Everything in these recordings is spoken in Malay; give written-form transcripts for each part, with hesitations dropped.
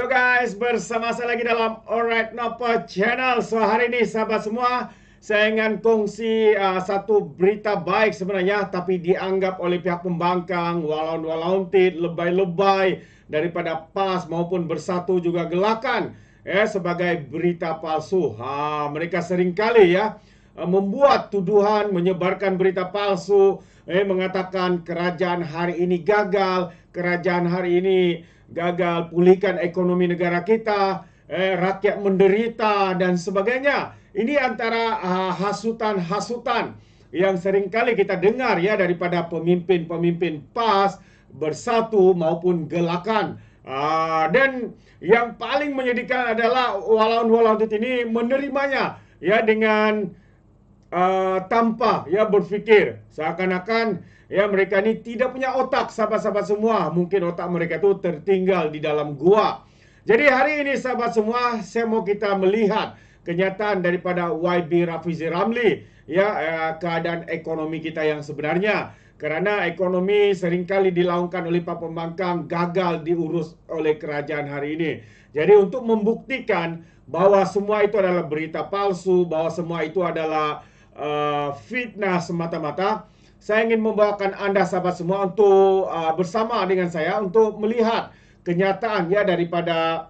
Halo guys, bersama saya lagi dalam Alright Napa Channel. So hari ini sahabat semua, saya ingin kongsi satu berita baik sebenarnya, tapi dianggap oleh pihak pembangkang walaun-walauntit, lebay-lebay daripada PAS maupun Bersatu juga gelakan sebagai berita palsu. Mereka seringkali membuat tuduhan, menyebarkan berita palsu, mengatakan kerajaan hari ini gagal, kerajaan hari ini gagal pulihkan ekonomi negara kita, rakyat menderita dan sebagainya. Ini antara hasutan-hasutan yang seringkali kita dengar daripada pemimpin-pemimpin PAS, Bersatu maupun gelakan. Dan yang paling menyedihkan adalah walaun-walaun ini menerimanya dengan tanpa berfikir, seakan-akan mereka ini tidak punya otak, sahabat-sahabat semua. Mungkin otak mereka itu tertinggal di dalam gua. Jadi hari ini sahabat semua, saya mau kita melihat kenyataan daripada YB Rafizi Ramli, keadaan ekonomi kita yang sebenarnya. Karena ekonomi seringkali dilaungkan oleh para pembangkang, gagal diurus oleh kerajaan hari ini. Jadi untuk membuktikan bahwa semua itu adalah berita palsu, bahwa semua itu adalah fitnah semata-mata, saya ingin membawakan Anda sahabat semua untuk bersama dengan saya untuk melihat kenyataan daripada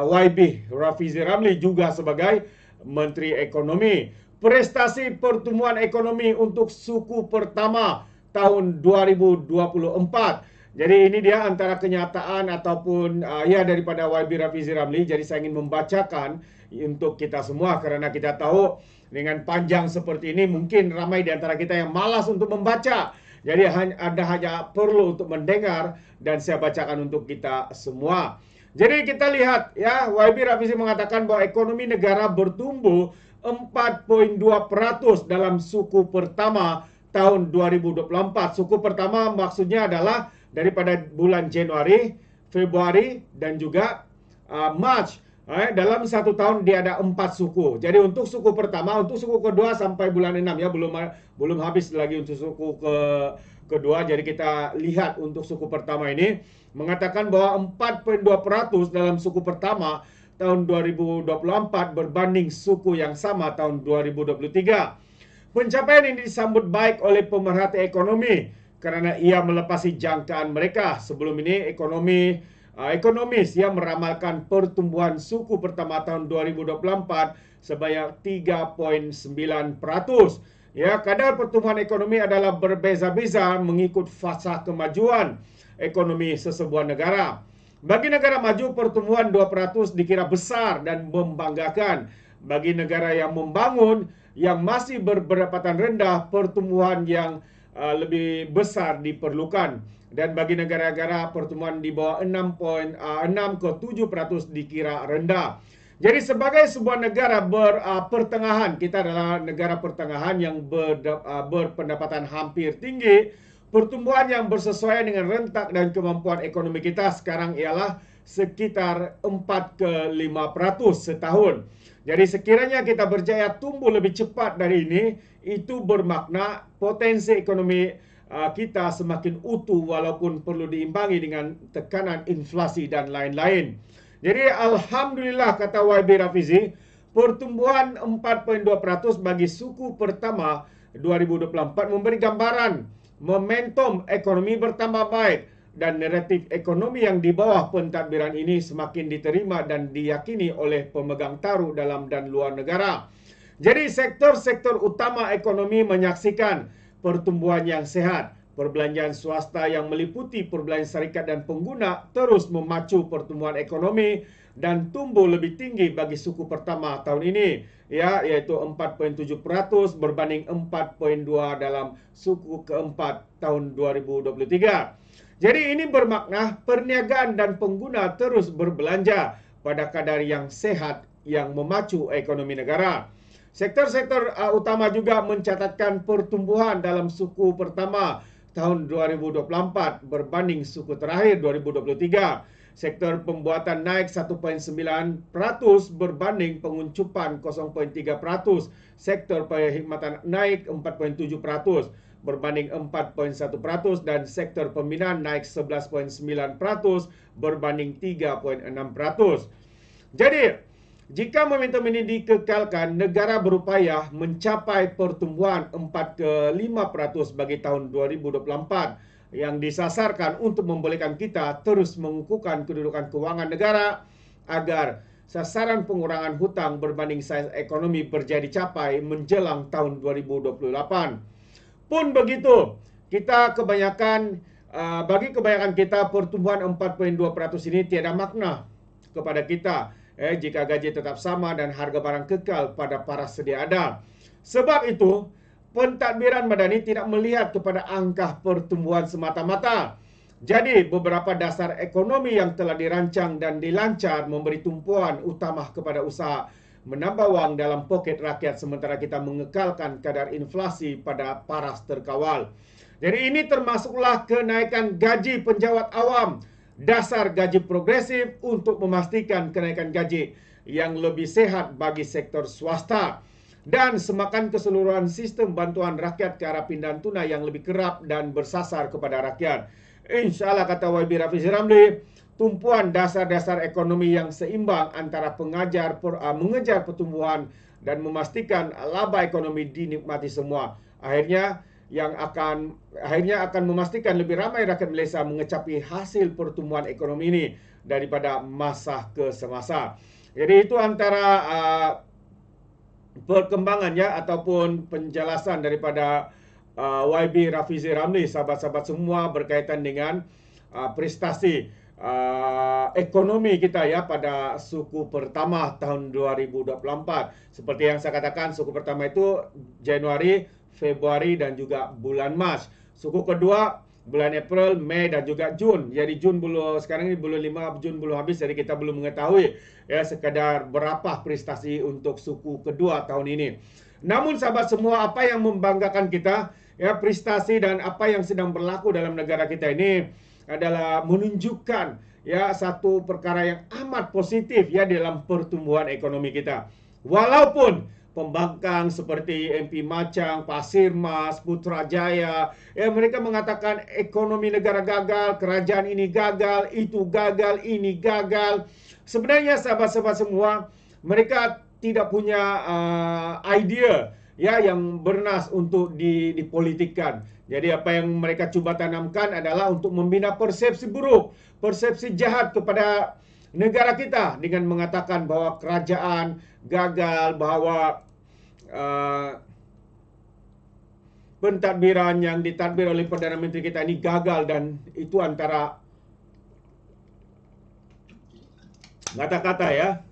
YB Rafizi Ramli juga sebagai Menteri Ekonomi. Prestasi pertumbuhan ekonomi untuk suku pertama tahun 2024. Jadi ini dia antara kenyataan ataupun daripada YB Rafizi Ramli. Jadi saya ingin membacakan untuk kita semua karena kita tahu dengan panjang seperti ini mungkin ramai di antara kita yang malas untuk membaca. Jadi hanya perlu untuk mendengar dan saya bacakan untuk kita semua. Jadi kita lihat YB Rafizi mengatakan bahwa ekonomi negara bertumbuh 4,2% dalam suku pertama tahun 2024. Suku pertama maksudnya adalah daripada bulan Januari, Februari dan juga Mac. Dalam satu tahun dia ada 4 suku. Jadi untuk suku pertama, untuk suku kedua sampai bulan 6 belum habis lagi untuk suku kedua. Jadi kita lihat untuk suku pertama ini mengatakan bahwa 4,2% dalam suku pertama tahun 2024 berbanding suku yang sama tahun 2023. Pencapaian ini disambut baik oleh pemerhati ekonomi karena ia melepasi jangkaan mereka. Sebelum ini ekonomis yang meramalkan pertumbuhan suku pertama tahun 2024 sebanyak 3,9%. Kadar pertumbuhan ekonomi adalah berbeza-beza mengikut fasa kemajuan ekonomi sesebuah negara. Bagi negara maju, pertumbuhan 2% dikira besar dan membanggakan. Bagi negara yang membangun, yang masih berpendapatan rendah, pertumbuhan yang lebih besar diperlukan. Dan bagi negara-negara pertumbuhan di bawah 6 ke 7% dikira rendah. Jadi sebagai sebuah negara pertengahan, kita adalah negara pertengahan yang berpendapatan hampir tinggi, pertumbuhan yang bersesuaian dengan rentak dan kemampuan ekonomi kita sekarang ialah sekitar 4 ke 5% setahun. Jadi sekiranya kita berjaya tumbuh lebih cepat dari ini, itu bermakna potensi ekonomi kita semakin utuh walaupun perlu diimbangi dengan tekanan inflasi dan lain-lain. Jadi alhamdulillah kata YB Rafizi, pertumbuhan 4,2% bagi suku pertama 2024 memberi gambaran momentum ekonomi bertambah baik dan naratif ekonomi yang di bawah pentadbiran ini semakin diterima dan diyakini oleh pemegang taruh dalam dan luar negara. Jadi sektor-sektor utama ekonomi menyaksikan pertumbuhan yang sehat. Perbelanjaan swasta yang meliputi perbelanjaan syarikat dan pengguna terus memacu pertumbuhan ekonomi dan tumbuh lebih tinggi bagi suku pertama tahun ini, yaitu 4,7% berbanding 4,2% dalam suku keempat tahun 2023. Jadi ini bermakna perniagaan dan pengguna terus berbelanja pada kadar yang sehat yang memacu ekonomi negara. Sektor-sektor utama juga mencatatkan pertumbuhan dalam suku pertama tahun 2024 berbanding suku terakhir 2023. Sektor pembuatan naik 1.9% berbanding penguncupan 0.3%. Sektor perkhidmatan naik 4.7% berbanding 4.1% dan sektor pembinaan naik 11.9% berbanding 3.6%. Jadi, jika momentum ini dikekalkan, negara berupaya mencapai pertumbuhan 4 ke 5% bagi tahun 2024 yang disasarkan untuk membolehkan kita terus mengukuhkan kedudukan kewangan negara agar sasaran pengurangan hutang berbanding saiz ekonomi berjaya dicapai menjelang tahun 2028. Pun begitu, bagi kebanyakan kita pertumbuhan 4.2% ini tiada makna kepada kita jika gaji tetap sama dan harga barang kekal pada paras sedia ada. Sebab itu, pentadbiran madani tidak melihat kepada angka pertumbuhan semata-mata. Jadi, beberapa dasar ekonomi yang telah dirancang dan dilancar memberi tumpuan utama kepada usaha menambah wang dalam poket rakyat sementara kita mengekalkan kadar inflasi pada paras terkawal. Jadi ini termasuklah kenaikan gaji penjawat awam, dasar gaji progresif untuk memastikan kenaikan gaji yang lebih sehat bagi sektor swasta dan semakan keseluruhan sistem bantuan rakyat ke arah pindahan tunai yang lebih kerap dan bersasar kepada rakyat. InsyaAllah, kata YB Rafizi Ramli, tumpuan dasar-dasar ekonomi yang seimbang antara mengejar pertumbuhan dan memastikan laba ekonomi dinikmati semua. Akhirnya akan memastikan lebih ramai rakyat Malaysia mengecapi hasil pertumbuhan ekonomi ini daripada masa ke semasa. Jadi itu antara perkembangannya ataupun penjelasan daripada YB Rafizi Ramli, sahabat-sahabat semua, berkaitan dengan prestasi ekonomi kita ya pada suku pertama tahun 2024. Seperti yang saya katakan, suku pertama itu Januari, Februari dan juga bulan Mac. Suku kedua bulan April, Mei dan juga Jun. Jadi sekarang ini bulan 5 Jun belum habis, jadi kita belum mengetahui ya sekadar berapa prestasi untuk suku kedua tahun ini. Namun sahabat semua, apa yang membanggakan kita ya, prestasi dan apa yang sedang berlaku dalam negara kita ini adalah menunjukkan ya satu perkara yang amat positif ya dalam pertumbuhan ekonomi kita. Walaupun pembangkang seperti MP Machang, Pasir Mas, Putrajaya, ya mereka mengatakan ekonomi negara gagal, kerajaan ini gagal, itu gagal, ini gagal. Sebenarnya sahabat-sahabat semua, mereka tidak punya idea ya yang bernas untuk dipolitikkan. Jadi apa yang mereka cuba tanamkan adalah untuk membina persepsi buruk, persepsi jahat kepada negara kita dengan mengatakan bahwa kerajaan gagal, bahwa pentadbiran yang ditadbir oleh Perdana Menteri kita ini gagal, dan itu antara kata-kata ya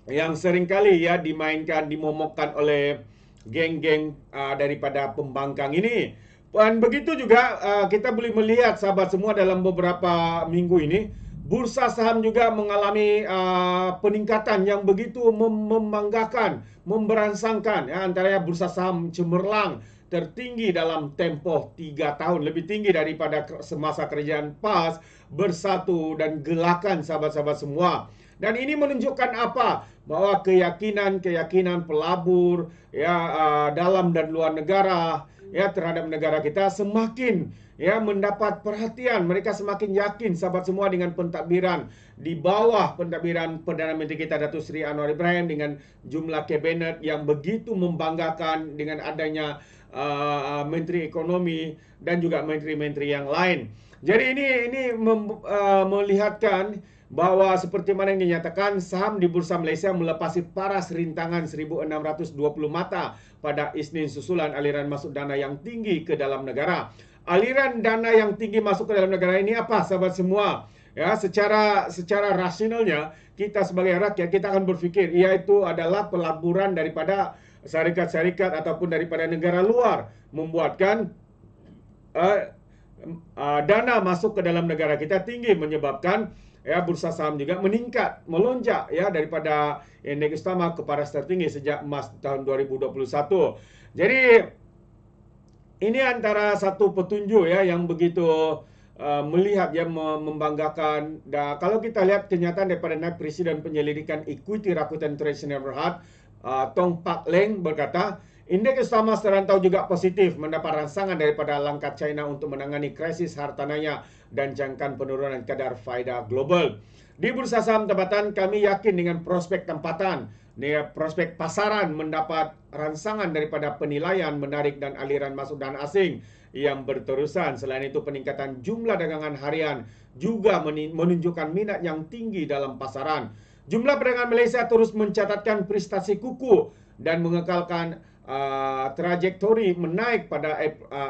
yang seringkali ya dimainkan, dimomokkan oleh geng-geng daripada pembangkang ini. Dan begitu juga kita boleh melihat sahabat semua dalam beberapa minggu ini, bursa saham juga mengalami peningkatan yang begitu membanggakan, memberangsangkan ya, antaranya bursa saham cemerlang tertinggi dalam tempoh 3 tahun, lebih tinggi daripada semasa kerajaan PAS bersatu dan gelakan sahabat-sahabat semua. Dan ini menunjukkan apa? Bahwa keyakinan pelabur ya dalam dan luar negara ya terhadap negara kita semakin ya mendapat perhatian. Mereka semakin yakin sahabat semua dengan pentadbiran di bawah pentadbiran Perdana Menteri kita Datuk Seri Anwar Ibrahim dengan jumlah kabinet yang begitu membanggakan dengan adanya menteri ekonomi dan juga menteri-menteri yang lain. Jadi ini melihatkan bahwa seperti mana yang dinyatakan, saham di Bursa Malaysia melepasi paras rintangan 1.620 mata pada Isnin susulan aliran masuk dana yang tinggi ke dalam negara. Aliran dana yang tinggi masuk ke dalam negara ini apa sahabat semua? Ya, secara rasionalnya kita sebagai rakyat kita akan berfikir iaitu adalah pelaburan daripada syarikat-syarikat ataupun daripada negara luar membuatkan dana masuk ke dalam negara kita tinggi, menyebabkan ya bursa saham juga meningkat, melonjak ya daripada indeks utama ke paras tertinggi sejak Mac tahun 2021. Jadi ini antara satu petunjuk ya yang begitu melihat yang membanggakan. Dan kalau kita lihat kenyataan daripada Naib Presiden Penyelidikan Equity Rakuten Treasury Berhad, Tong Pak Leng berkata, indeks utama serantau juga positif mendapat rangsangan daripada langkah China untuk menangani krisis hartanah dan jangkaan penurunan kadar faedah global. Di bursa saham tempatan, kami yakin dengan prospek tempatan, prospek pasaran mendapat rangsangan daripada penilaian menarik dan aliran masuk dana asing yang berterusan. Selain itu, peningkatan jumlah dagangan harian juga menunjukkan minat yang tinggi dalam pasaran. Jumlah perdagangan Malaysia terus mencatatkan prestasi kukuh dan mengekalkan trajektori menaik pada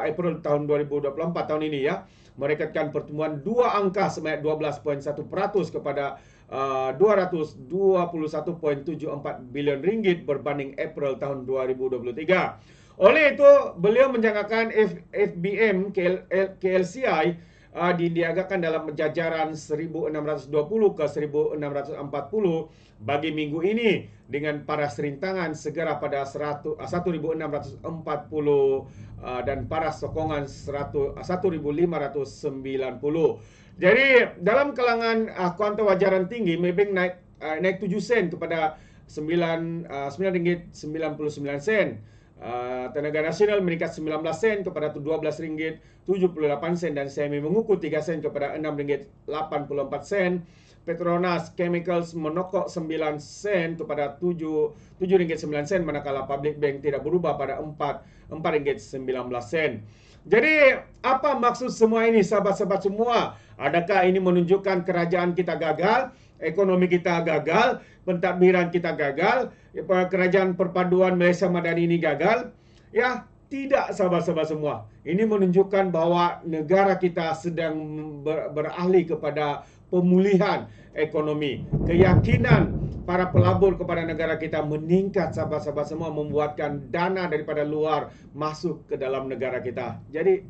April tahun 2024 tahun ini ya. Merekatkan pertumbuhan dua angka sebanyak 12.1% kepada 221.74 bilion ringgit berbanding April tahun 2023. Oleh itu, beliau menjangkakan FBM KLCI didiagakan dalam jajaran 1620 ke 1640 bagi minggu ini dengan paras rintangan segera pada 1640 dan paras sokongan 1590. Jadi dalam kalangan kuantum wajaran tinggi, Maybank naik 7 sen kepada 9.99 sen. Tenaga Nasional meningkat 19 sen kepada 12 ringgit 78 sen dan CME mengukur 3 sen kepada 6 ringgit 84 sen. Petronas Chemicals menokok 9 sen kepada 7 ringgit 9 sen, manakala Public Bank tidak berubah pada 4 ringgit 19 sen. Jadi apa maksud semua ini sahabat-sahabat semua? Adakah ini menunjukkan kerajaan kita gagal, ekonomi kita gagal, pentadbiran kita gagal, kerajaan perpaduan Malaysia Madani ini gagal? Ya, tidak sahabat-sahabat semua. Ini menunjukkan bahawa negara kita sedang beralih kepada pemulihan ekonomi. Keyakinan para pelabur kepada negara kita meningkat sahabat-sahabat semua, membuatkan dana daripada luar masuk ke dalam negara kita. Jadi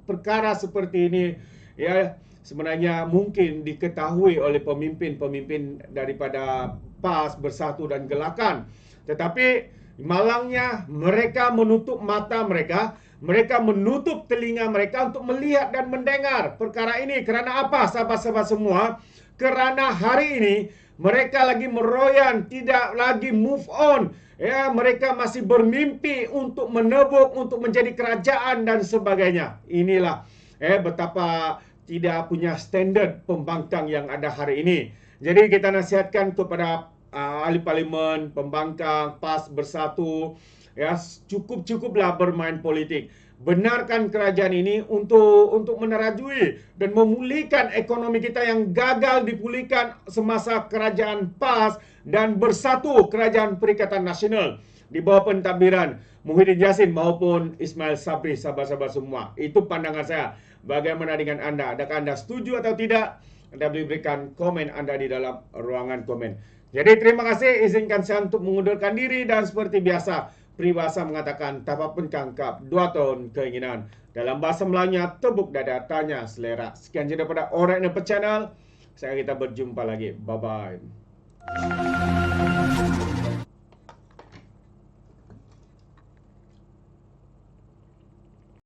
perkara seperti ini ya sebenarnya mungkin diketahui oleh pemimpin-pemimpin daripada PAS, Bersatu dan Gelakan. Tetapi malangnya mereka menutup mata mereka, mereka menutup telinga mereka untuk melihat dan mendengar perkara ini. Kerana apa sahabat-sahabat semua? Kerana hari ini mereka lagi meroyan, tidak lagi move on. Ya, mereka masih bermimpi untuk menebuk, untuk menjadi kerajaan dan sebagainya. Inilah betapa tidak punya standard pembangkang yang ada hari ini. Jadi kita nasihatkan kepada ahli parlimen, pembangkang, PAS, Bersatu, ya cukuplah bermain politik. Benarkan kerajaan ini untuk menerajui dan memulihkan ekonomi kita yang gagal dipulihkan semasa kerajaan PAS dan Bersatu, Kerajaan Perikatan Nasional di bawah pentadbiran Muhyiddin Yassin maupun Ismail Sabri. Sahabat-sahabat semua, itu pandangan saya. Bagaimana dengan anda? Adakah anda setuju atau tidak? Anda boleh berikan komen anda di dalam ruangan komen. Jadi terima kasih, izinkan saya untuk mengundurkan diri dan seperti biasa peribahasa mengatakan tanpa pencangkap 2 tahun keinginan. Dalam bahasa Melayunya, tepuk dada, tanya selera. Sekian je daripada Alright Nampak Channel. Saya kita berjumpa lagi. Bye-bye.